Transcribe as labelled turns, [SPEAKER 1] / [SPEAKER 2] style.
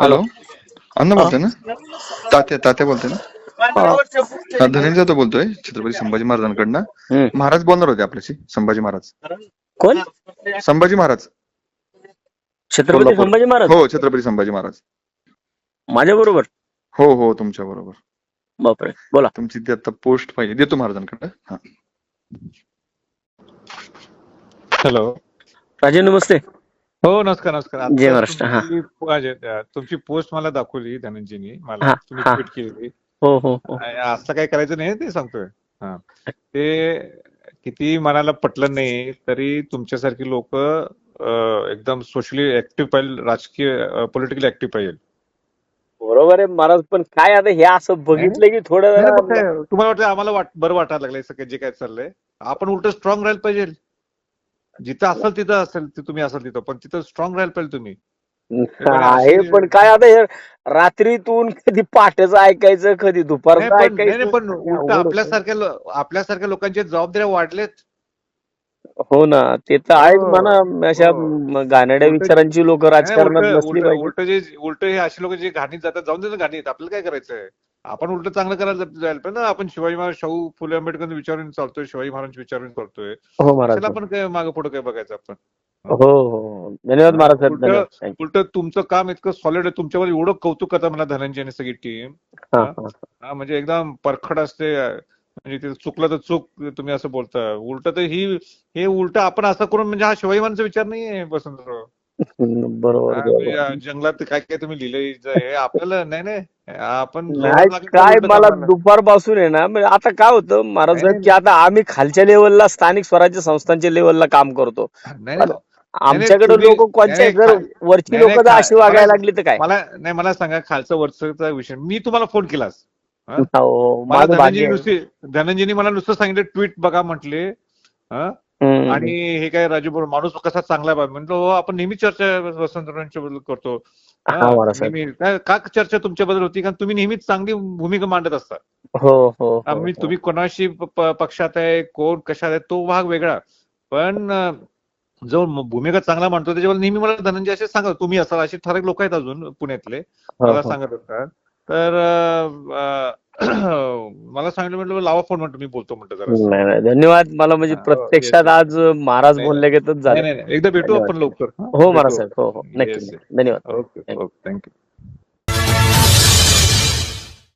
[SPEAKER 1] Hello.
[SPEAKER 2] अण्णा
[SPEAKER 1] हा.
[SPEAKER 2] बोलतोय ना? तात्या तात्या बोलतोय ना?
[SPEAKER 1] हा.
[SPEAKER 2] धनंजय जाधव बोलतोय छत्रपती संभाजी महाराजांकडनं. महाराज बोलणार होते आपल्याशी. संभाजी महाराज.
[SPEAKER 1] कोण?
[SPEAKER 2] संभाजी महाराज
[SPEAKER 1] छत्रपती
[SPEAKER 2] कोल्हापूर.
[SPEAKER 1] संभाजी महाराज
[SPEAKER 2] हो, छत्रपती संभाजी महाराज.
[SPEAKER 1] माझ्या बरोबर?
[SPEAKER 2] हो हो, तुमच्या बरोबर.
[SPEAKER 1] बापरे, बोला.
[SPEAKER 2] तुमची ती आता पोस्ट पाहिजे, देतो महाराजांकडे. हा.
[SPEAKER 3] हॅलो.
[SPEAKER 1] राजे नमस्ते.
[SPEAKER 3] हो, नमस्कार नमस्कार.
[SPEAKER 1] जय
[SPEAKER 3] आता
[SPEAKER 1] महाराष्ट्र. हा
[SPEAKER 3] तुमची पोस्ट मला दाखवली धनंजयनी, मला
[SPEAKER 1] हा
[SPEAKER 3] तुम्ही
[SPEAKER 1] हा.
[SPEAKER 3] ट्विट केली.
[SPEAKER 1] हो हो हो.
[SPEAKER 3] असं काही करायचं नाही ते सांगतोय. हा, ते किती मनाला पटलं नाही तरी तुमच्यासारखी लोक एकदम सोशली ऍक्टिव्ह पाहिजे, राजकीय पॉलिटिकली ऍक्टिव्ह पाहिजे.
[SPEAKER 1] बरोबर आहे महाराज, पण काय आता हे असं बघितलं की थोडं
[SPEAKER 3] नाही,
[SPEAKER 1] जरा
[SPEAKER 3] मग काय, तुम्हाला वाटतं आम्हाला बरं वाटायला लागलंय सगळं जे काय चाललंय. आपण उलट स्ट्रॉंग राहायला पाहिजे. जिथं असेल तिथं असेल, तुम्ही असाल तिथं, पण तिथं स्ट्रॉंग राहायला पाहिजे तुम्ही.
[SPEAKER 1] आहे. पण काय आता हे रात्रीतून कधी पहाटेचं ऐकायचं, कधी दुपारचं
[SPEAKER 3] नाही
[SPEAKER 1] ऐकायचं.
[SPEAKER 3] पण उलट आपल्यासारख्या लोकांच्या जबाबदाऱ्या वाढलेत.
[SPEAKER 1] हो ना, ते तर आहेच
[SPEAKER 3] हो,
[SPEAKER 1] म्हणा. अशा
[SPEAKER 3] हो.
[SPEAKER 1] घाणेरड्या विचारांची लोक राजकारणात नसली पाहिजे.
[SPEAKER 3] उलट हे असे लोक जे घाणीत जातात, जाऊन देतात घाणीत. आपल्याला काय करायचंय? आपण उलट चांगलं करायला जायला पाहिजे ना. आपण शिवाजी महाराज, शाहू फुले आंबेडकर विचारून चालतोय, शिवाजी महाराज विचारून चालतोय.
[SPEAKER 1] हो महाराज.
[SPEAKER 3] कशाला आपण काय मागे पुढे काय बघायचं आपण?
[SPEAKER 1] हो हो, धन्यवाद महाराज साहेब, धन्यवाद.
[SPEAKER 3] उलट तुमचं काम इतकं सॉलिड आहे, तुमच्यावर एवढं कौतुक करतात मला धनंजयने सगळी टीम. म्हणजे एकदम परखड असते. म्हणजे ते चुकलं तर चूक, तुम्ही असं बोलता. उलट तर हे उलट आपण असं करून, म्हणजे हा शिवाजी महाराजांचा विचार नाहीये वसंतराव.
[SPEAKER 1] बरोबर.
[SPEAKER 3] जंगलात काय काय तुम्ही लिहिलंय, हे आपल्याला नाही आपण
[SPEAKER 1] काय मला दुपारपासून आहे ना, म्हणजे आता काय होतं महाराज साहेब की आता आम्ही खालच्या लेवलला स्थानिक स्वराज्य संस्थांच्या लेवलला काम करतो. आमच्याकडे लोक कोणत्या, जर वरची लोक जर अशी वागायला लागली तर काय?
[SPEAKER 3] मला सांगा, खालचा वरचा विषय. मी तुम्हाला फोन केलास, धनंजयनी मला नुसतं सांगितलं ट्विट बघा म्हटले. आणि हे काय राजू बरोबर माणूस कसा चांगला आहे म्हणतो. आपण नेहमी चर्चा वसंतरावांच्या बद्दल करतो. का चर्चा तुमच्याबद्दल होती? कारण तुम्ही नेहमीच चांगली भूमिका मांडत असता. तुम्ही कोणाशी पक्षात आहे, कोण कशात आहे, तो भाग वेगळा. पण जो भूमिका चांगला मांडतो त्याच्यावर नेहमी मला धनंजय असे सांगत, तुम्ही असाल, असे ठराविक लोक आहेत अजून पुण्यातले, मला सांगत असतात. तर मला सांगितलं, म्हटलं लावा फोन, म्हणतो मी बोलतो म्हणतो जरा.
[SPEAKER 1] धन्यवाद. मला म्हणजे प्रत्यक्षात आज महाराज बोलल्यागतच झालं.
[SPEAKER 3] एकदा भेटू आपण लवकर.
[SPEAKER 1] हो महाराज साहेब, हो हो, नक्की. धन्यवाद.
[SPEAKER 3] Okay, thank you.